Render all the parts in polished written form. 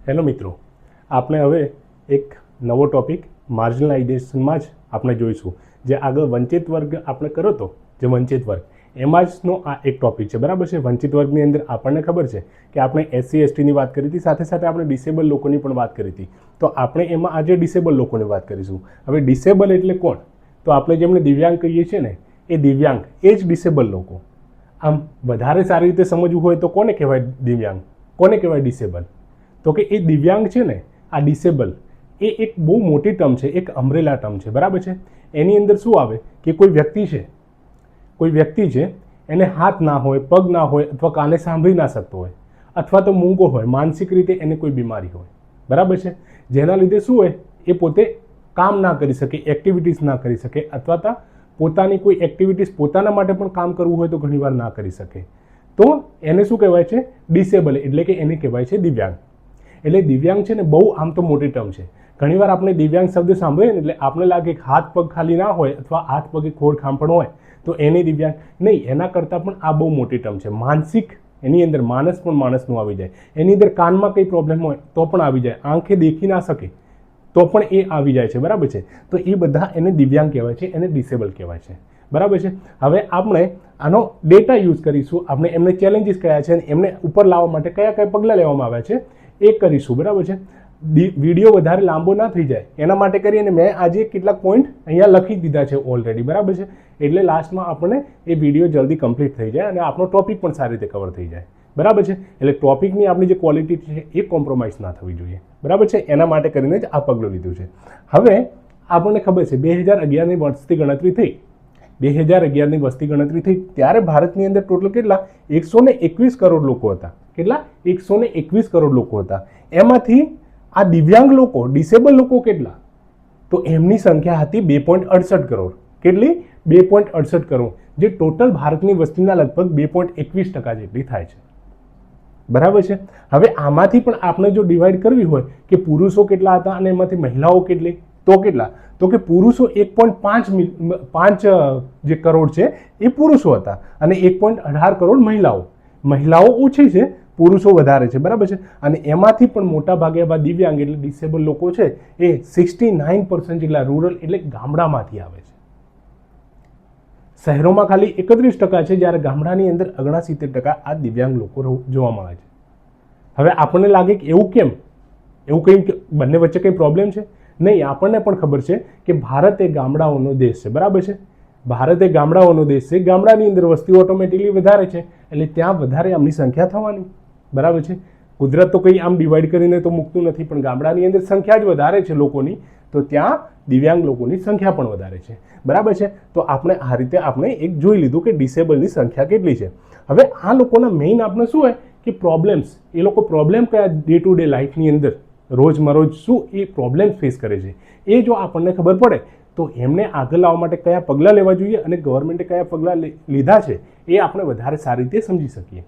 Hello મિત્રો, આપણે હવે એક નવો ટોપિક માર્જિનલાઇઝેશનમાં જ આપણે જોઈશું. જે આગળ વંચિત વર્ગ આપણે કર્યો હતો, જે વંચિત વર્ગ એમાં જનો આ એક ટોપિક છે, બરાબર છે. વંચિત વર્ગની અંદર આપણને ખબર છે કે આપણે SC STની વાત કરી હતી, સાથે સાથે આપણે ડિસેબલ લોકોની પણ વાત કરી હતી. તો આપણે એમાં આજે ડિસેબલ લોકોની વાત કરીશું. હવે ડિસેબલ એટલે કોણ? તો આપણે જેમને દિવ્યાંગ કહીએ છીએ ને, એ દિવ્યાંગ એ જ ડિસેબલ લોકો. આમ વધારે સારી રીતે સમજવું હોય તો કોને કહેવાય દિવ્યાંગ, કોને કહેવાય ડિસેબલ? તો કે એ દિવ્યાંગ છે ને, આ ડિસેબલ એ એક બહુ મોટી ટર્મ છે, એક અમ્બ્રેલા ટર્મ છે, બરાબર છે. એની અંદર શું આવે કે કોઈ વ્યક્તિ છે એને હાથ ના હોય, પગ ના હોય, અથવા કાને સાંભળી ના શકતો હોય, અથવા તો મૂંગો હોય, માનસિક રીતે એને કોઈ બીમારી હોય, બરાબર છે. જેના લીધે શું હોય, એ પોતે કામ ના કરી શકે, એક્ટિવિટીઝ ના કરી શકે, અથવા તો પોતાની કોઈ એક્ટિવિટીઝ પોતાના માટે પણ કામ કરવું હોય તો ઘણીવાર ના કરી શકે. તો એને શું કહેવાય છે? ડિસેબલ, એટલે કે એને કહેવાય છે દિવ્યાંગ. એટલે દિવ્યાંગ છે ને બહુ આમ તો મોટી ટર્મ છે. ઘણીવાર આપણે દિવ્યાંગ શબ્દ સાંભળીએ ને એટલે આપણે લાગે કે હાથ પગ ખાલી ના હોય, અથવા હાથ પગે ખોડ ખાંપણ હોય તો એને દિવ્યાંગ નહીં. એના કરતાં પણ આ બહુ મોટી ટર્મ છે. માનસિક, એની અંદર માનસ પણ માણસનું આવી જાય, એની અંદર કાનમાં કંઈ પ્રોબ્લેમ હોય તો પણ આવી જાય, આંખે દેખી ના શકે તો પણ એ આવી જાય છે, બરાબર છે. તો એ બધા એને દિવ્યાંગ કહેવાય છે, એને ડિસેબલ કહેવાય છે, બરાબર છે. હવે આપણે આનો ડેટા યુઝ કરીશું, આપણે એમને ચેલેન્જીસ કયા છે, એમને ઉપર લાવવા માટે કયા કયા પગલાં લેવામાં આવ્યા છે એ કરીશું, બરાબર છે. વિડીયો વધારે લાંબો ના થઈ જાય એના માટે કરીને મેં આજે કેટલાક પોઈન્ટ અહીંયા લખી દીધા છે ઓલરેડી, બરાબર છે. એટલે લાસ્ટમાં આપણને એ વિડીયો જલ્દી કમ્પ્લીટ થઈ જાય અને આપણો ટોપિક પણ સારી રીતે કવર થઈ જાય, બરાબર છે. એટલે ટોપિકની આપણી જે ક્વોલિટી છે એ કોમ્પ્રોમાઇઝ ના થવી જોઈએ, બરાબર છે. એના માટે કરીને જ આ પગલું લીધું છે. હવે આપણને ખબર છે 2011ની વસ્તી ગણતરી થઈ, 2011ની વસ્તી ગણતરી થઈ ત્યારે ભારતની અંદર ટોટલ કેટલા 121 કરોડ લોકો હતા. કેટલા? 121 કરોડ લોકો હતા. એમાંથી આ દિવ્યાંગ લોકો, ડિસેબલ લોકો કેટલા? તો એમની સંખ્યા હતી 2.68 કરોડ. કેટલી? 2.68 કરોડ, જે ટોટલ ભારતની વસ્તીના લગભગ 2.21% જેટલી થાય છે, બરાબર છે. હવે આમાંથી પણ આપણે જો ડિવાઈડ કરવી હોય કે પુરુષો કેટલા હતા અને એમાંથી મહિલાઓ કેટલી, તો કેટલા? તો કે પુરુષો 1.5 જે કરોડ છે એ પુરુષો હતા અને 1.18 કરોડ મહિલાઓ ઓછી છે, પુરુષો વધારે છે, બરાબર છે. અને એમાંથી પણ મોટા ભાગે આવા દિવ્યાંગ એટલે ડિસેબલ લોકો છે એ 69% જેટલા રૂરલ એટલે ગામડામાંથી આવે છે. શહેરોમાં ખાલી 31% છે, જ્યારે ગામડાની અંદર 69% આ દિવ્યાંગ લોકો જોવા મળે છે. હવે આપણને લાગે કે એવું કેમ? એવું કંઈ બંને વચ્ચે કંઈ પ્રોબ્લેમ છે? નહીં. આપણને પણ ખબર છે કે ભારત એ ગામડાઓનો દેશ છે, બરાબર છે. ભારત એ ગામડાઓનો દેશ છે. ગામડાની અંદર વસ્તી ઓટોમેટિકલી વધારે છે, એટલે ત્યાં વધારે આમની સંખ્યા થવાની, બરાબર છે. કુદરત તો કંઈ આમ ડિવાઈડ કરીને તો મૂકતું નથી, પણ ગામડાની અંદર સંખ્યા જ વધારે છે લોકોની, તો ત્યાં દિવ્યાંગ લોકોની સંખ્યા પણ વધારે છે, બરાબર છે. તો આપણે આ રીતે આપણે એક જોઈ લીધું કે ડિસેબલની સંખ્યા કેટલી છે. હવે આ લોકોના મેઇન આપણે શું હોય કે પ્રોબ્લેમ્સ, એ લોકો પ્રોબ્લેમ કયા ડે ટુ ડે લાઈફની અંદર રોજમરોજ શું એ પ્રોબ્લેમ ફેસ કરે છે, એ જો આપણને ખબર પડે તો એમને આગળ લાવવા માટે કયા પગલાં લેવા જોઈએ અને ગવર્મેન્ટે કયા પગલાં લીધા છે એ આપણે વધારે સારી રીતે સમજી શકીએ,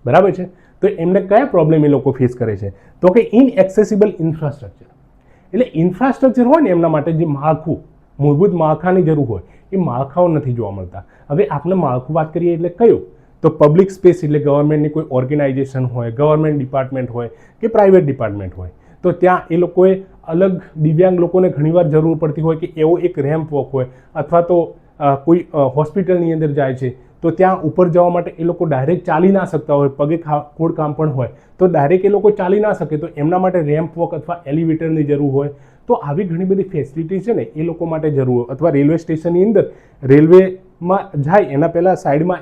બરાબર છે. તો એમને કયા પ્રોબ્લેમ એ લોકો ફેસ કરે છે? તો કે ઇનએક્સેસિબલ ઇન્ફ્રાસ્ટ્રક્ચર. એટલે ઇન્ફ્રાસ્ટ્રક્ચર હોય ને એમના માટે જે માળખું, મૂળભૂત માળખાની જરૂર હોય, એ માળખાઓ નથી જોવા મળતા. હવે આપણે માળખું વાત કરીએ એટલે કયું? તો પબ્લિક સ્પેસ, એટલે ગવર્મેન્ટની કોઈ ઓર્ગેનાઇઝેશન હોય, ગવર્મેન્ટ ડિપાર્ટમેન્ટ હોય કે પ્રાઇવેટ ડિપાર્ટમેન્ટ હોય, તો ત્યાં એ લોકોએ અલગ દિવ્યાંગ લોકોને ઘણીવાર જરૂર પડતી હોય કે એવો એક રેમ્પ વોક હોય, અથવા તો કોઈ હોસ્પિટલની અંદર જાય છે તો ત્યાં ઉપર જવા માટે એ લોકો ડાયરેક્ટ ચાલી ના શકતા હોય, પગે ખોડ કામ પણ હોય તો ડાયરેક્ટ એ લોકો ચાલી ના શકે, તો એમના માટે રેમ્પ વોક અથવા એલિવેટરની જરૂર હોય. તો આવી ઘણી બધી ફેસિલિટી છે ને એ લોકો માટે જરૂર હોય. અથવા રેલવે સ્ટેશનની અંદર રેલવેમાં જાય એના પહેલાં સાઈડમાં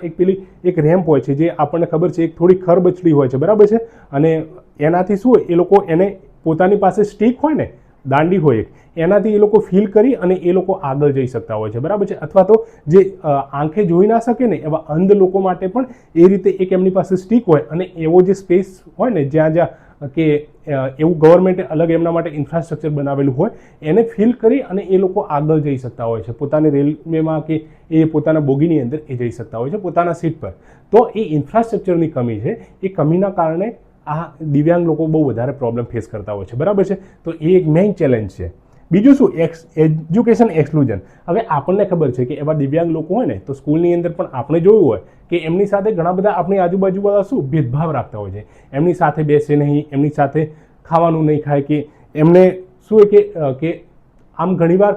એક રેમ્પ હોય છે, જે આપણને ખબર છે એક થોડી ખરબચડી હોય છે, બરાબર છે. અને એનાથી શું હોય, એ લોકો એને પોતાની પાસે સ્ટીક હોય ને, દાંડી હોય એક, એનાથી એ લોકો ફીલ કરી અને એ લોકો આગળ જઈ શકતા હોય છે, બરાબર છે. અથવા તો જે આંખે જોઈ ના શકે ને એવા અંધ લોકો માટે પણ એ રીતે એક એમની પાસે સ્ટીક હોય અને એવો જે સ્પેસ હોય ને જ્યાં કે એવું ગવર્મેન્ટે અલગ એમના માટે ઇન્ફ્રાસ્ટ્રક્ચર બનાવેલું હોય, એને ફીલ કરી અને એ લોકો આગળ જઈ શકતા હોય છે, પોતાની રેલવેમાં કે એ પોતાના બોગીની અંદર એ જઈ શકતા હોય છે, પોતાના સીટ પર. તો એ ઇન્ફ્રાસ્ટ્રક્ચરની કમી છે, એ કમીના કારણે આ દિવ્યાંગ લોકો બહુ વધારે પ્રોબ્લેમ ફેસ કરતા હોય છે, બરાબર છે. તો એ એક મેઇન ચેલેન્જ છે. બીજું શું એજ્યુકેશન એક્સક્લુઝન. હવે આપણને ખબર છે કે એવા દિવ્યાંગ લોકો હોય ને તો સ્કૂલની અંદર પણ આપણે જોયું હોય કે એમની સાથે ઘણા બધા આપણી આજુબાજુવાળા શું ભેદભાવ રાખતા હોય છે. એમની સાથે બેસે નહીં, એમની સાથે ખાવાનું નહીં ખાય, કે એમને શું કે આમ ઘણીવાર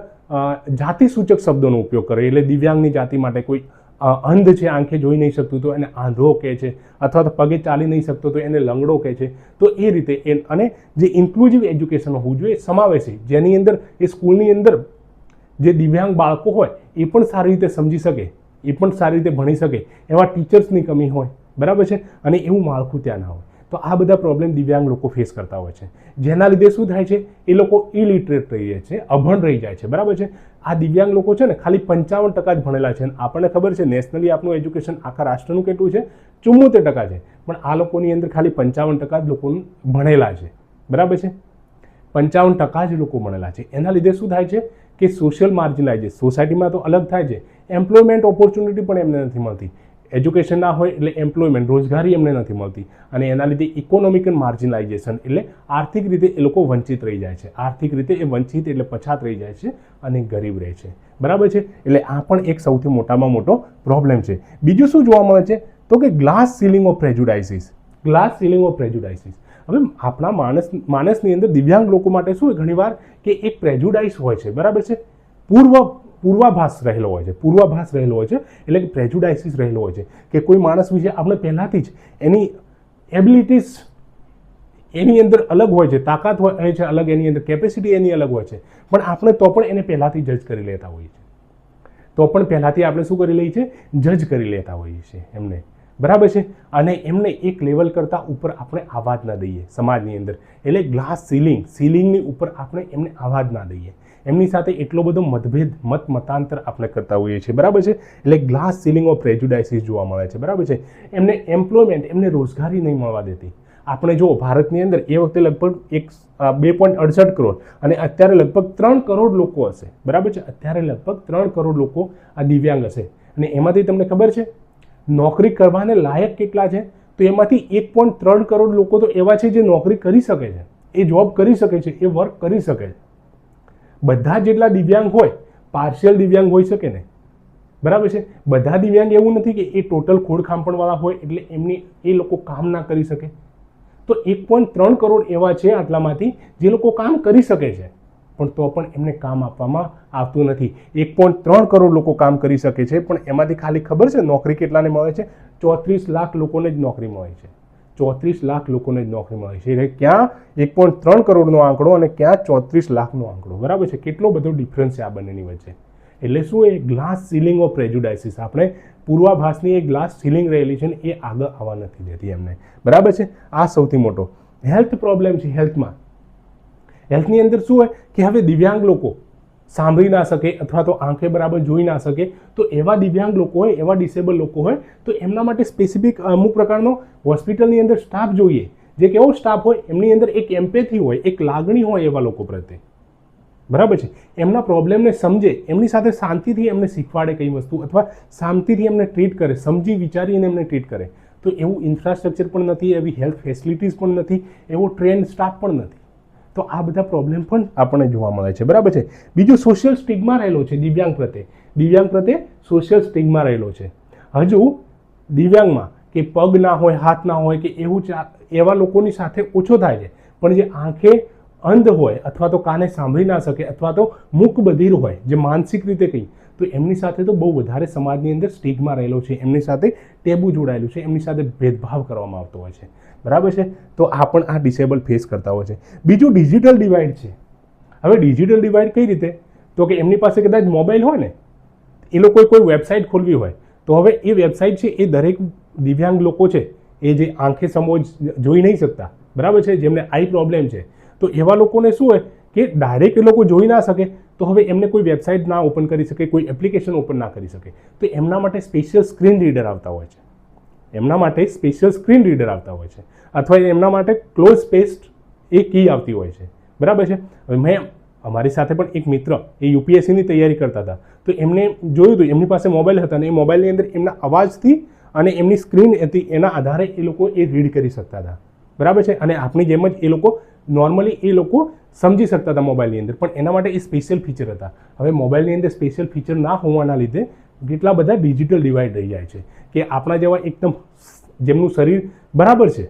જાતિ સૂચક શબ્દોનો ઉપયોગ કરે. એટલે દિવ્યાંગની જાતિ માટે કોઈ અંધ છે, આંખે જોઈ નહીં શકતું તો એને આંધળો કહે છે, અથવા તો પગે ચાલી નહીં શકતો તો એને લંગડો કહે છે. તો એ રીતે અને જે ઇન્ક્લુઝિવ એજ્યુકેશન હોવું જોઈએ, સમાવેશી, જેની અંદર એ સ્કૂલની અંદર જે દિવ્યાંગ બાળકો હોય એ પણ સારી રીતે સમજી શકે, એ પણ સારી રીતે ભણી શકે, એવા ટીચર્સની કમી હોય, બરાબર છે, અને એવું માળખું ત્યાં ના હોય. તો આ બધા પ્રોબ્લેમ દિવ્યાંગ લોકો ફેસ કરતા હોય છે, જેના લીધે શું થાય છે, એ લોકો ઇલિટરેટ રહી જાય છે, અભણ રહી જાય છે, બરાબર છે. આ દિવ્યાંગ લોકો છે ને ખાલી 55% જ ભણેલા છે. આપણને ખબર છે નેશનલી આપણું એજ્યુકેશન આખા રાષ્ટ્રનું કેટલું છે, 74% છે, પણ આ લોકોની અંદર ખાલી 55% જ લોકો ભણેલા છે, બરાબર છે. 55% જ લોકો ભણેલા છે. એના લીધે શું થાય છે કે સોશિયલ માર્જિનાઇઝેશન, સોસાયટીમાં તો અલગ થાય છે, એમ્પ્લોયમેન્ટ ઓપોર્ચ્યુનિટી પણ એમને નથી મળતી. એજ્યુકેશન ના હોય એટલે એમ્પ્લોયમેન્ટ, રોજગારી એમને નથી મળતી, અને એના લીધે ઇકોનોમિકલ માર્જિનાઇઝેશન એટલે આર્થિક રીતે એ લોકો વંચિત રહી જાય છે. આર્થિક રીતે એ વંચિત એટલે પછાત રહી જાય છે અને ગરીબ રહે છે, બરાબર છે. એટલે આ પણ એક સૌથી મોટામાં મોટો પ્રોબ્લેમ છે. બીજું શું જોવા મળે છે તો કે glass ceiling of prejudices. Glass ceiling of prejudices. હવે આપણા માણસની અંદર દિવ્યાંગ લોકો માટે શું હોય ઘણીવાર કે એક પ્રેજુડાઇસ હોય છે, બરાબર છે, પૂર્વાભાસ રહેલો હોય છે, પૂર્વાભાસ રહેલો હોય છે, એટલે કે પ્રેજુડાઇસીસ રહેલો હોય છે કે કોઈ માણસ વિશે આપણે પહેલાંથી જ એની એબિલિટીઝ એની અંદર અલગ હોય છે, તાકાત હોય છે અલગ, એની અંદર કેપેસિટી એની અલગ હોય છે, પણ આપણે તો પણ એને પહેલાંથી જજ કરી લેતા હોઈએ છીએ. તો પણ પહેલાંથી આપણે શું કરી લઈએ છીએ, જજ કરી લેતા હોઈએ છીએ એમને, બરાબર છે. અને એમને એક લેવલ કરતાં ઉપર આપણે આવાજ ના દઈએ સમાજની અંદર. એટલે ગ્લાસ સીલિંગની ઉપર આપણે એમને આવાજ ના દઈએ, એમની સાથે એટલો બધો મતાંતર આપણે કરતા હોઈએ છીએ, બરાબર છે. એટલે ગ્લાસ સીલિંગ ઓફ પ્રેજુડાઇસીસ જોવા મળે છે, બરાબર છે. એમને એમ્પ્લોયમેન્ટ, એમને રોજગારી નહીં મળવા દેતી. આપણે જો ભારતની અંદર એ વખતે લગભગ 2.68 કરોડ અને અત્યારે લગભગ 3 કરોડ લોકો હશે, બરાબર છે. અત્યારે લગભગ 3 કરોડ લોકો આ દિવ્યાંગ હશે, અને એમાંથી તમને ખબર છે નોકરી કરવાને લાયક કેટલા છે, તો એમાંથી 1.3 કરોડ લોકો તો એવા છે જે નોકરી કરી શકે છે, એ જોબ કરી શકે છે, એ વર્ક કરી શકે છે. બધા જેટલા દિવ્યાંગ હોય, પાર્શિયલ દિવ્યાંગ હોઈ શકે ને, બરાબર છે. બધા દિવ્યાંગ એવું નથી કે એ ટોટલ ખોડખાંપણવાળા હોય એટલે એ લોકો કામ ના કરી શકે. તો 1.3 કરોડ એવા છે આટલામાંથી જે લોકો કામ કરી શકે છે, પણ તો પણ એમને કામ આપવામાં આવતું નથી. 1.3 કરોડ લોકો કામ કરી શકે છે, પણ એમાંથી ખાલી ખબર છે નોકરી કેટલાને મળે છે, 34 લાખ લોકોને જ નોકરી મળે છે. 34 લાખ લોકોને જ નોકરી મળે છે. એટલે ક્યાં 1.3 કરોડનો આંકડો અને ક્યાં 34 લાખનો આંકડો, બરાબર છે. કેટલો બધો ડિફરન્સ છે આ બંનેની વચ્ચે. એટલે શું એ ગ્લાસ સીલિંગ ઓફ પ્રેજુડાઇસીસ, આપણે પૂર્વાભાસની એક ગ્લાસ સીલિંગ રહેલી છે ને એ આગળ આવવા નથી દેતી એમને, બરાબર છે. આ સૌથી મોટો હેલ્થ પ્રોબ્લેમ છે. હેલ્થની અંદર શું હોય કે હવે દિવ્યાંગ લોકો સાંભળી ના શકે અથવા તો આંખે બરાબર જોઈ ના શકે, તો એવા દિવ્યાંગ લોકો હોય, એવા ડિસેબલ લોકો હોય, તો એમના માટે સ્પેસિફિક અમુક પ્રકારનો હોસ્પિટલની અંદર સ્ટાફ જોઈએ. જે કેવો સ્ટાફ હોય, એમની અંદર એક એમ્પેથી હોય, એક લાગણી હોય એવા લોકો પ્રત્યે, બરાબર છે. એમના પ્રોબ્લેમને સમજે, એમની સાથે શાંતિથી એમને શીખવાડે કઈ વસ્તુ, અથવા શાંતિથી એમને ટ્રીટ કરે, સમજી વિચારીને એમને ટ્રીટ કરે. તો એવું ઇન્ફ્રાસ્ટ્રક્ચર પણ નથી, એવી હેલ્થ ફેસિલિટીઝ પણ નથી, એવો ટ્રેન્ડ સ્ટાફ પણ નથી. તો આ બધા પ્રોબ્લેમ પણ આપણને જોવા મળે છે, બરાબર છે. બીજું સોશિયલ સ્ટિગ્મા રહેલો છે દિવ્યાંગ પ્રત્યે સોશિયલ સ્ટિગ્મા રહેલો છે. હજુ દિવ્યાંગમાં કે પગ ના હોય, હાથ ના હોય કે એવું એવા લોકોની સાથે ઓછો થાય છે, પણ જે આંખે અંધ હોય અથવા તો કાને સાંભળી ના શકે અથવા તો મૂક બધિર હોય, જે માનસિક રીતે કંઈ, તો એમની સાથે તો બહુ વધારે સમાજની અંદર સ્ટિગ્મા રહેલો છે, એમની સાથે ટેબુ જોડાયેલું છે, એમની સાથે ભેદભાવ કરવામાં આવતો હોય છે, બરાબર છે. તો આ પણ આ ડિસેબલ ફેસ કરતા હોય છે. બીજું ડિજિટલ ડિવાઇડ છે. હવે ડિજિટલ ડિવાઇડ કઈ રીતે, તો કે એમની પાસે કદાચ મોબાઈલ હોય ને, એ લોકોએ કોઈ વેબસાઇટ ખોલવી હોય, તો હવે એ વેબસાઇટ છે એ દરેક દિવ્યાંગ લોકો છે, એ જે આંખે સમોજ જોઈ નહીં શકતા, બરાબર છે, જેમને આઈ પ્રોબ્લેમ છે, તો એવા લોકોને શું હોય કે ડાયરેક્ટ એ લોકો જોઈ ના શકે, તો હવે એમને કોઈ વેબસાઇટ ના ઓપન કરી શકે, કોઈ એપ્લિકેશન ઓપન ના કરી શકે, તો એમના માટે સ્પેશિયલ સ્ક્રીન રીડર આવતા હોય છે. અથવા એમના માટે ક્લોઝ સ્પેસ્ડ એ કી આવતી હોય છે, બરાબર છે. હવે અમારી સાથે પણ એક મિત્ર એ યુપીએસસીની તૈયારી કરતા હતા, તો એમને જોયું હતું, એમની પાસે મોબાઈલ હતા અને એ મોબાઈલની અંદર એમના અવાજથી અને એમની સ્ક્રીન હતી એના આધારે એ લોકો એ રીડ કરી શકતા હતા, બરાબર છે. અને આપણી જેમ જ એ લોકો નોર્મલી એ લોકો સમજી શકતા હતા મોબાઈલની અંદર, પણ એના માટે એ સ્પેશિયલ ફીચર હતા. હવે મોબાઈલની અંદર સ્પેશિયલ ફીચર ના હોવાના લીધે કેટલા બધા ડિજિટલ ડિવાઇડ રહી જાય છે કે આપણા જેવા એકદમ જેમનું શરીર બરાબર છે,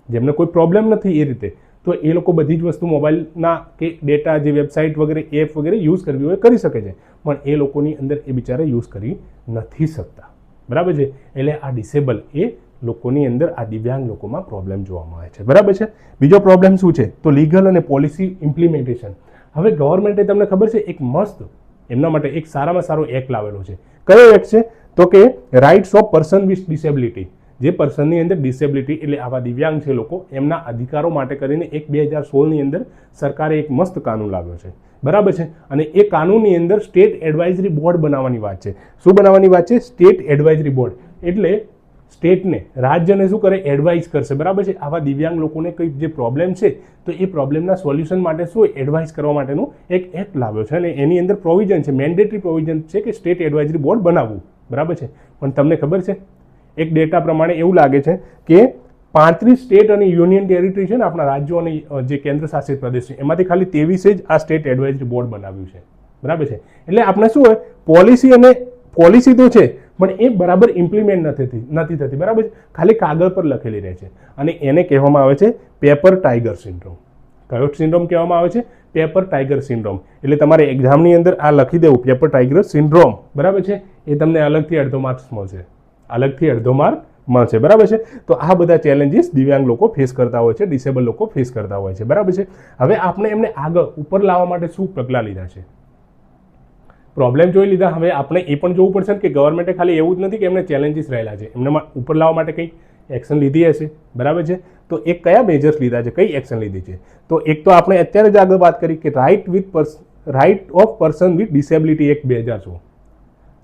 જેમને કોઈ પ્રોબ્લેમ નથી એ રીતે, તો એ લોકો બધી જ વસ્તુ મોબાઈલના કે ડેટા જે વેબસાઇટ વગેરે એપ વગેરે યુઝ કરવી હોય કરી શકે છે, પણ એ લોકોની અંદર એ બિચારા યુઝ કરી નથી શકતા. બરાબર છે. એટલે આ ડિસેબલ એ લોકોની અંદર આ દિવ્યાંગ લોકોમાં પ્રોબ્લેમ જોવામાં આવે છે. બરાબર છે. બીજો પ્રોબ્લેમ શું છે? તો લીગલ અને પોલિસી ઇમ્પ્લિમેન્ટેશન. હવે ગવર્મેન્ટે તમને ખબર છે એક મસ્ત એમના માટે એક સારામાં સારો એક્ટ લાવેલો છે. કયો એક્ટ છે? તો કે rights of person with disability. જે પર્સનની અંદર ડિસેબિલિટી એટલે આવા દિવ્યાંગ છે લોકો, એમના અધિકારો માટે કરીને 2016ની અંદર સરકારે એક મસ્ત કાનૂન લાવ્યો છે. બરાબર છે. અને એ કાનૂનની અંદર સ્ટેટ એડવાઇઝરી બોર્ડ બનાવવાની વાત છે. શું બનાવવાની વાત છે? State advisory board. એટલે સ્ટેટને, રાજ્યને શું કરે? એડવાઇઝ કરશે. બરાબર છે. આવા દિવ્યાંગ લોકોને કંઈ જે પ્રોબ્લેમ છે તો એ પ્રોબ્લેમના સોલ્યુશન માટે શું એડવાઇઝ કરવા માટેનું એક એક્ટ લાવ્યો છે, અને એની અંદર પ્રોવિઝન છે, મેન્ડેટરી પ્રોવિઝન છે કે સ્ટેટ એડવાઇઝરી બોર્ડ બનાવવું. બરાબર છે. પણ તમને ખબર છે એક ડેટા પ્રમાણે એવું લાગે છે કે 35 સ્ટેટ અને યુનિયન ટેરિટરી છે ને આપણા રાજ્યો અને જે કેન્દ્ર શાસિત પ્રદેશ છે એમાંથી ખાલી 23 જ આ સ્ટેટ એડવાઇઝરી બોર્ડ બનાવ્યું છે. બરાબર છે. એટલે આપણે શું હોય, પોલિસી તો છે પણ એ બરાબર ઇમ્પ્લિમેન્ટ નથી થતી. બરાબર છે. ખાલી કાગળ પર લખેલી રહે છે, અને એને કહેવામાં આવે છે પેપર ટાઈગર સિન્ડ્રોમ. કયો સિન્ડ્રોમ કહેવામાં આવે છે? Paper tiger syndrome. એટલે તમારે એક્ઝામની અંદર આ લખી દેવું, પેપર ટાઈગર સિન્ડ્રોમ. બરાબર છે. એ તમને અલગથી અડધો માર્ક્સ મળશે, અલગથી અડધો માર્ક મળશે. બરાબર છે. તો આ બધા ચેલેન્જીસ દિવ્યાંગ લોકો ફેસ કરતા હોય છે, ડિસેબલ લોકો ફેસ કરતા હોય છે. બરાબર છે. હવે આપણે એમને આગળ ઉપર લાવવા માટે શું પગલાં લીધા છે? પ્રોબ્લેમ જોઈ લીધા. હવે આપણે એ પણ જોવું પડશે કે ગવર્મેન્ટે ખાલી એવું જ નથી કે એમને ચેલેન્જીસ રહેલા છે, એમને ઉપર લાવવા માટે કંઈ એક્શન લીધી હશે. બરાબર છે. તો એ કયા મેજર્સ લીધા છે, કઈ એક્શન લીધી છે? તો એક તો આપણે અત્યારે જ આગળ વાત કરી કે right of person with disability act 2016,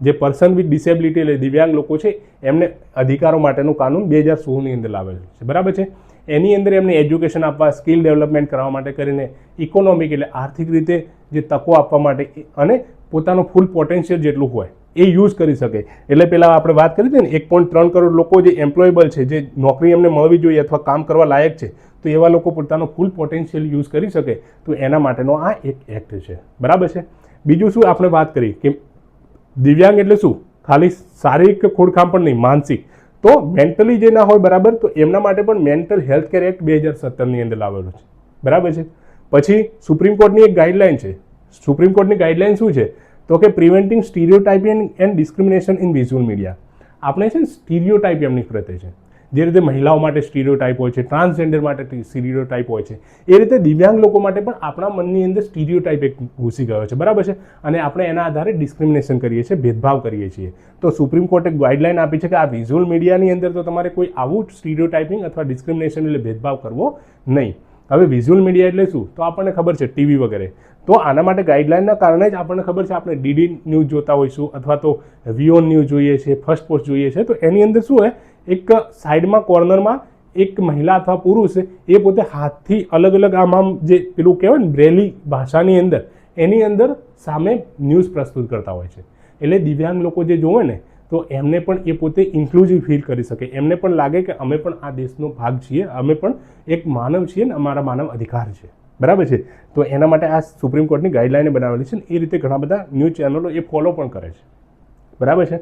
જે પર્સન વિથ ડિસેબિલિટી એટલે દિવ્યાંગ લોકો છે એમને અધિકારો માટેનું કાનૂન 2016ની અંદર લાવેલું છે. બરાબર છે. એની અંદર એમને એજ્યુકેશન આપવા, સ્કિલ ડેવલપમેન્ટ કરવા માટે કરીને, ઇકોનોમિક એટલે આર્થિક રીતે જે તકો આપવા માટે, અને પોતાનું ફૂલ પોટેન્શિયલ જેટલું હોય એ યુઝ કરી શકે. એટલે પહેલાં આપણે વાત કરી હતી ને 1.3 કરોડ લોકો જે એમ્પ્લોયેબલ છે, જે નોકરી એમને મળવી જોઈએ અથવા કામ કરવા લાયક છે, તો એવા લોકો પોતાનો ફૂલ પોટેન્શિયલ યુઝ કરી શકે, તો એના માટેનો આ એક એક્ટ છે. બરાબર છે. બીજું શું આપણે વાત કરી કે દિવ્યાંગ એટલે શું? ખાલી શારીરિક ખોડખામ પણ નહીં, માનસિક. તો મેન્ટલી જે ના હોય, બરાબર, તો એમના માટે પણ મેન્ટલ હેલ્થ કેર એક્ટ 2017ની અંદર લાવેલો છે. બરાબર છે. પછી સુપ્રીમ કોર્ટની એક ગાઈડલાઇન છે. સુપ્રીમ કોર્ટની ગાઈડલાઇન શું છે? તો કે preventing stereotyping and discrimination in visual media. આપણે છે ને સ્ટીરિયોટાઇપ એમની પ્રત્યે છે, જે રીતે મહિલાઓ માટે સ્ટીરિયોટાઇપ હોય છે, ટ્રાન્સજેન્ડર માટે સ્ટીરિયોટાઇપ હોય છે, એ રીતે દિવ્યાંગ લોકો માટે પણ આપણા મનની અંદર સ્ટીરિયોટાઇપ એક ઘૂસી ગયો છે. બરાબર છે. અને આપણે એના આધારે ડિસ્ક્રિમિનેશન કરીએ છીએ, ભેદભાવ કરીએ છીએ. તો સુપ્રીમ કોર્ટે ગાઈડલાઇન આપી છે કે આ વિઝ્યુઅલ મીડિયાની અંદર તો તમારે કોઈ આવું સ્ટીરિયોટાઇપિંગ અથવા ડિસ્ક્રિમિનેશન એટલે ભેદભાવ કરવો નહીં. હવે વિઝ્યુઅલ મીડિયા એટલે શું? તો આપણને ખબર છે ટીવી વગેરે. તો આના માટે ગાઈડલાઇનના કારણે જ આપણને ખબર છે, આપણે ડીડી ન્યૂઝ જોતા હોઈશું અથવા તો વિઓન ન્યૂઝ જોઈએ છે, ફર્સ્ટ પોસ્ટ જોઈએ છે, તો એની અંદર શું હોય, એક સાઈડમાં કોર્નરમાં એક મહિલા અથવા પુરુષ એ પોતે હાથથી અલગ અલગ આમ જે પેલું કહેવાય ને બ્રેલી ભાષાની અંદર એની અંદર સામે ન્યૂઝ પ્રસ્તુત કરતા હોય છે. એટલે દિવ્યાંગ લોકો જે જોવે ને તો એમને પણ એ પોતે ઇન્ક્લુઝિવ ફીલ કરી શકે, એમને પણ લાગે કે અમે પણ આ દેશનો ભાગ છીએ, અમે પણ એક માનવ છીએ ને અમારા માનવ અધિકાર છે. બરાબર છે. તો એના માટે આ સુપ્રીમ કોર્ટની ગાઈડલાઇન બનાવેલી છે, ને એ રીતે ઘણા બધા ન્યૂઝ ચેનલો એ ફોલો પણ કરે છે. બરાબર છે.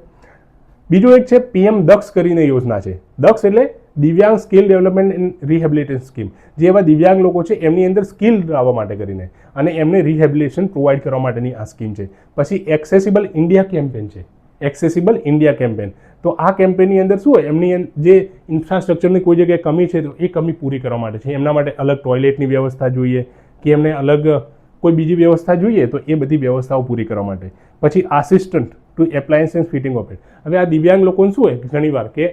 બીજું એક છે PM દક્ષ કરીને યોજના છે. દક્ષ એટલે દિવ્યાંગ skill development and rehabilitation scheme. જે એવા દિવ્યાંગ લોકો છે એમની અંદર સ્કિલ લાવવા માટે કરીને અને એમને રિહેબિલિટેશન પ્રોવાઈડ કરવા માટેની આ સ્કીમ છે. પછી એક્સેસિબલ ઇન્ડિયા કેમ્પેન છે. Accessible India campaign. તો આ કેમ્પેનની અંદર શું હોય, એમની જે ઇન્ફ્રાસ્ટ્રક્ચરની કોઈ જગ્યાએ કમી છે તો એ કમી પૂરી કરવા માટે છે. એમના માટે અલગ ટોયલેટની વ્યવસ્થા જોઈએ કે એમને અલગ કોઈ બીજી વ્યવસ્થા જોઈએ, તો એ બધી વ્યવસ્થાઓ પૂરી કરવા માટે. પછી assistant to appliance and fitting of it. હવે આ દિવ્યાંગ લોકોને શું હોય ઘણીવાર કે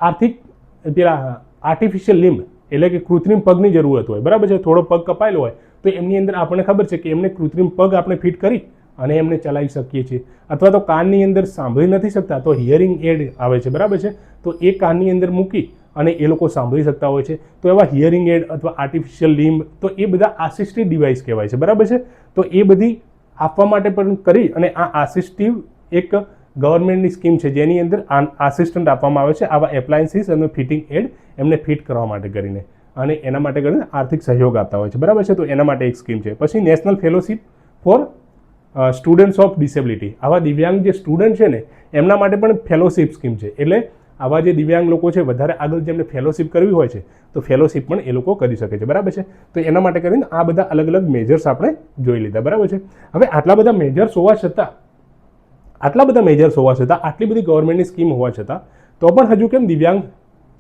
આર્થિક પેલા આર્ટિફિશિયલ લિમ્બ એટલે કે કૃત્રિમ પગની જરૂરત હોય. બરાબર છે. થોડો પગ કપાયેલો હોય તો એમની અંદર આપણને ખબર છે કે એમને કૃત્રિમ પગ આપણે ફિટ કરી અને એમને ચલાવી શકીએ છીએ. અથવા તો કાનની અંદર સાંભળી નથી શકતા તો હિયરિંગ એડ આવે છે. બરાબર છે. તો એ કાનની અંદર મૂકી અને એ લોકો સાંભળી શકતા હોય છે. તો એવા હિયરિંગ એડ અથવા આર્ટિફિશિયલ લિમ્બ, તો એ બધા આસિસ્ટિવ ડિવાઇસ કહેવાય છે. બરાબર છે. તો એ બધી આપવા માટે પણ કરી અને આ આસિસ્ટિવ એક ગવર્મેન્ટની સ્કીમ છે જેની અંદર આસિસ્ટન્ટ આપવામાં આવે છે આવા એપ્લાયન્સીસ અને ફિટિંગ એડ એમને ફિટ કરવા માટે કરીને. અને એના માટે કરીને આર્થિક સહયોગ આપતા હોય છે, બરાબર છે. તો એના માટે એક સ્કીમ છે. પછી national fellowship for students of disability, આવા દિવ્યાંગ જે સ્ટુડન્ટ છે ને એમના માટે પણ ફેલોશિપ સ્કીમ છે. એટલે આવા જે દિવ્યાંગ લોકો છે વધારે આગળ જેમને ફેલોશિપ કરવી હોય છે તો ફેલોશિપ પણ એ લોકો કરી શકે છે, બરાબર છે. તો એના માટે કરીને આ બધા અલગ અલગ મેજર્સ આપણે જોઈ લીધા, બરાબર છે. હવે આટલા બધા મેજર્સ હોવા છતાં આટલી બધી ગવર્મેન્ટની સ્કીમ હોવા છતાં તો પણ હજુ કેમ દિવ્યાંગ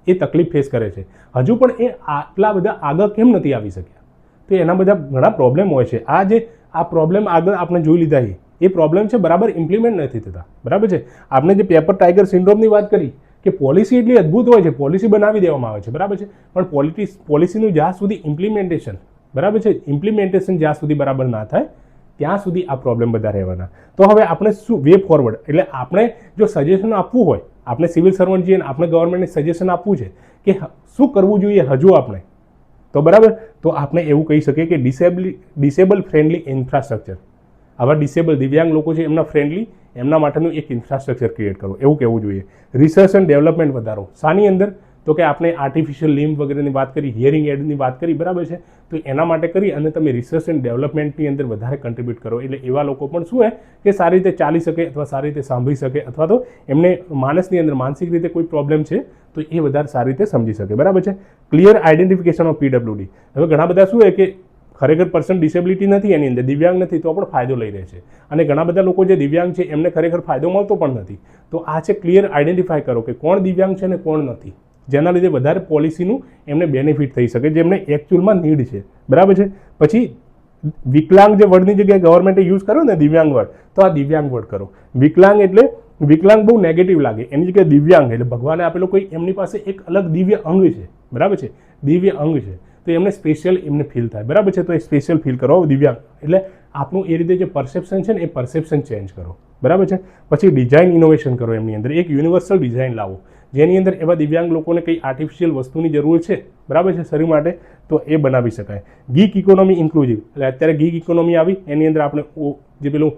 એ તકલીફ ફેસ કરે છે, હજુ પણ એ આટલા બધા આગળ કેમ નથી આવી શક્યા? તો એના બધા ઘણા પ્રોબ્લેમ હોય છે. આ પ્રોબ્લેમ આગળ આપણે જોઈ લીધા એ પ્રોબ્લેમ છે બરાબર ઇમ્પ્લિમેન્ટ નથી થતા, બરાબર છે. આપણે જે પેપર ટાઈગર સિન્ડ્રોમની વાત કરી કે પોલિસી એટલી અદ્ભુત હોય છે, પોલિસી બનાવી દેવામાં આવે છે, બરાબર છે, પણ પોલિસીનું જ્યાં સુધી ઇમ્પ્લિમેન્ટેશન, બરાબર છે, ઇમ્પ્લિમેન્ટેશન જ્યાં સુધી બરાબર ના થાય ત્યાં સુધી આ પ્રોબ્લેમ બધા રહેવાના. તો હવે આપણે શું વે ફોરવર્ડ, એટલે આપણે જો સજેશન આપવું હોય, આપણે સિવિલ સર્વન્ટ છીએ, આપણે ગવર્મેન્ટને સજેશન આપવું છે કે શું કરવું જોઈએ હજુ આપણે, તો બરાબર, તો આપણે એવું કહી શકીએ કે ડિસેબલ ફ્રેન્ડલી ઇન્ફ્રાસ્ટ્રક્ચર, આવા ડિસેબલ દિવ્યાંગ લોકો છે એમના માટેનું એક ઇન્ફ્રાસ્ટ્રક્ચર ક્રિએટ કરવું, એવું કહેવું જોઈએ. રિસર્ચ એન્ડ ડેવલપમેન્ટ વધારો, શાની અંદર? તો કે આપણે આર્ટિફિશિયલ લિમ્બ વગેરેની વાત કરી, હિયરિંગ એડની વાત કરી, બરાબર છે. તો એના માટે કરી અને તમે રિસર્ચ એન્ડ ડેવલપમેન્ટની અંદર વધારે કન્ટ્રીબ્યુટ કરો, એટલે એવા લોકો પણ શું કે સારી રીતે ચાલી શકે અથવા સારી રીતે સાંભળી શકે, અથવા તો એમને માનસની અંદર માનસિક રીતે કોઈ પ્રોબ્લેમ છે તો એ વધારે સારી રીતે સમજી શકે, બરાબર છે. ક્લિયર આઈડેન્ટિફિકેશન ઓફ પીડબ્લ્યુડી, હવે ઘણા બધા શું કે ખરેખર પર્સન ડિસેબિલિટી નથી, એની અંદર દિવ્યાંગ નથી તો પણ ફાયદો લઈ રહે છે, અને ઘણા બધા લોકો જે દિવ્યાંગ છે એમને ખરેખર ફાયદો મળતો પણ નથી. તો આ છે ક્લિયર આઈડેન્ટિફાય કરો કે કોણ દિવ્યાંગ છે ને કોણ નથી, જેના લીધે વધારે પોલિસીનું એમને બેનિફિટ થઈ શકે, જેમને એકચ્યુઅલમાં નીડ છે, બરાબર છે. પછી વિકલાંગ જે વર્ડની જગ્યાએ ગવર્મેન્ટે યુઝ કર્યો ને દિવ્યાંગ વર્ડ, તો આ દિવ્યાંગ વર્ડ કરો. વિકલાંગ એટલે વિકલાંગ બહુ નેગેટિવ લાગે, એની જગ્યાએ દિવ્યાંગ એટલે ભગવાને આપેલો કોઈ એમની પાસે એક અલગ દિવ્ય અંગ છે, બરાબર છે, દિવ્ય અંગ છે, તો એમને સ્પેશિયલ એમને ફીલ થાય, બરાબર છે. તો એ સ્પેશિયલ ફીલ કરો દિવ્યાંગ, એટલે આપણું એ રીતે જે પરસેપ્શન છે ને એ પરસેપ્શન ચેન્જ કરો, બરાબર છે. પછી ડિઝાઇન ઇનોવેશન કરો, એમની અંદર એક યુનિવર્સલ ડિઝાઇન લાવો, જેની અંદર એવા દિવ્યાંગ લોકોને કંઈ આર્ટિફિશિયલ વસ્તુની જરૂર છે, બરાબર છે, શરીર માટે, તો એ બનાવી શકાય. ગીગ ઇકોનોમી ઇન્ક્લુઝિવ, એટલે અત્યારે ગીગ ઇકોનોમી આવી, એની અંદર આપણે જે પેલું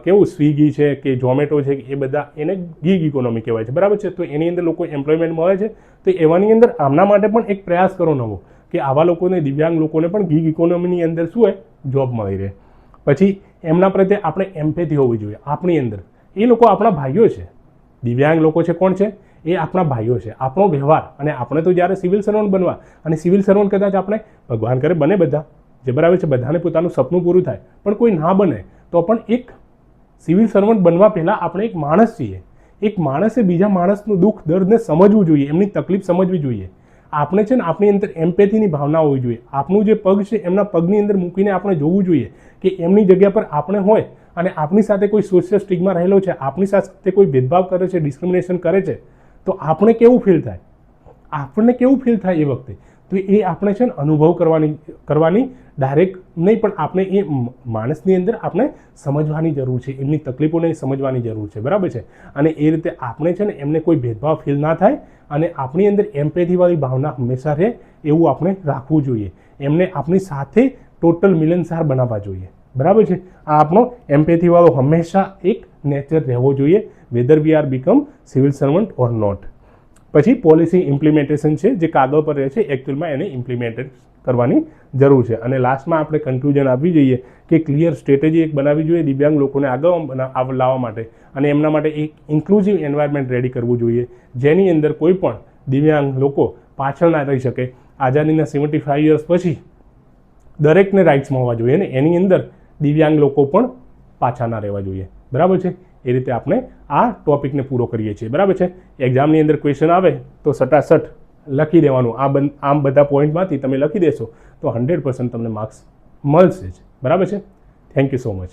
કેવું સ્વિગી છે કે ઝોમેટો છે એ બધા એને ગીગ ઇકોનોમી કહેવાય છે, બરાબર છે. તો એની અંદર લોકો એમ્પ્લોયમેન્ટ મળે છે, તો એવાની અંદર આમના માટે પણ એક પ્રયાસ કરો નવો કે આવા લોકોને, દિવ્યાંગ લોકોને પણ ગીગ ઇકોનોમીની અંદર શું જોબ મળી રહે. પછી એમના પ્રત્યે આપણે એમ્પેથી હોવી જોઈએ આપણી અંદર, એ લોકો આપણા ભાઈઓ છે, દિવ્યાંગ લોકો છે કોણ છે એ આપણા ભાઈઓ છે. આપણો વ્યવહાર, અને આપણે તો જ્યારે સિવિલ સર્વન્ટ બનવા, અને સિવિલ સર્વન્ટ કદાચ આપણે ભગવાન કરે બને બધા, જે બરાબર છે, બધાને પોતાનું સપનું પૂરું થાય, પણ કોઈ ના બને તો પણ એક સિવિલ સર્વન્ટ બનવા પહેલાં આપણે એક માણસ છીએ. એક માણસે બીજા માણસનું દુઃખ દર્દને સમજવું જોઈએ, એમની તકલીફ સમજવી જોઈએ. આપણે છે ને આપણી અંદર એમ્પેથીની ભાવના હોવી જોઈએ. આપણું જે પગ છે એમના પગની અંદર મૂકીને આપણે જોવું જોઈએ કે એમની જગ્યા પર આપણે હોય અને આપણી સાથે કોઈ સોશિયલ સ્ટિગ્મા રહેલો છે, આપણી સાથે કોઈ ભેદભાવ કરે છે, ડિસ્ક્રિમિનેશન કરે છે, તો આપણે કેવું ફીલ થાય, આપણને કેવું ફીલ થાય એ વખતે. તો એ આપણે છે ને અનુભવ કરવાની ડાયરેક્ટ નહીં, પણ આપણે એ માણસની અંદર આપણે સમજવાની જરૂર છે, એમની તકલીફોને સમજવાની જરૂર છે, બરાબર છે. અને એ રીતે આપણે છે ને એમને કોઈ ભેદભાવ ફીલ ના થાય અને આપણી અંદર એમ્પેથીવાળી ભાવના હંમેશા રહે એવું આપણે રાખવું જોઈએ. એમને આપણી સાથે ટોટલ મિલનસાર બનાવવા જોઈએ, બરાબર છે. આ આપણો એમ્પેથીવાળો હંમેશા એક નેચર રહેવો જોઈએ, whether we are become civil servant or not. પછી પોલિસી ઇમ્પ્લિમેન્ટેશન છે, જે કાગળ પર રહે છે, એકચ્યુઅલમાં એને ઇમ્પ્લિમેન્ટ કરવાની જરૂર છે. અને લાસ્ટમાં આપણે કન્ક્લુઝન આપવી જોઈએ કે ક્લિયર સ્ટ્રેટેજી એક બનાવવી જોઈએ દિવ્યાંગ લોકોને આગળ લાવવા માટે, અને એમના માટે એક ઇન્ક્લુઝિવ એન્વાયરમેન્ટ રેડી કરવું જોઈએ, જેની અંદર કોઈ પણ દિવ્યાંગ લોકો પાછળ ના રહી શકે. આઝાદીના 75 યર્સ પછી દરેકને રાઇટ્સ મળવા જોઈએ ને એની અંદર દિવ્યાંગ લોકો પણ પાછા ના રહેવા જોઈએ, બરાબર છે. એ રીતે આપણે આ ટોપિકને પૂરો કરીએ છીએ, બરાબર છે. એક્ઝામની અંદર ક્વેશ્ચન આવે તો સટાસટ લખી દેવાનું, આમ બધા પોઈન્ટમાંથી તમે લખી દેશો તો 100% તમને માર્ક્સ મળશે જ, બરાબર છે. Thank you so much.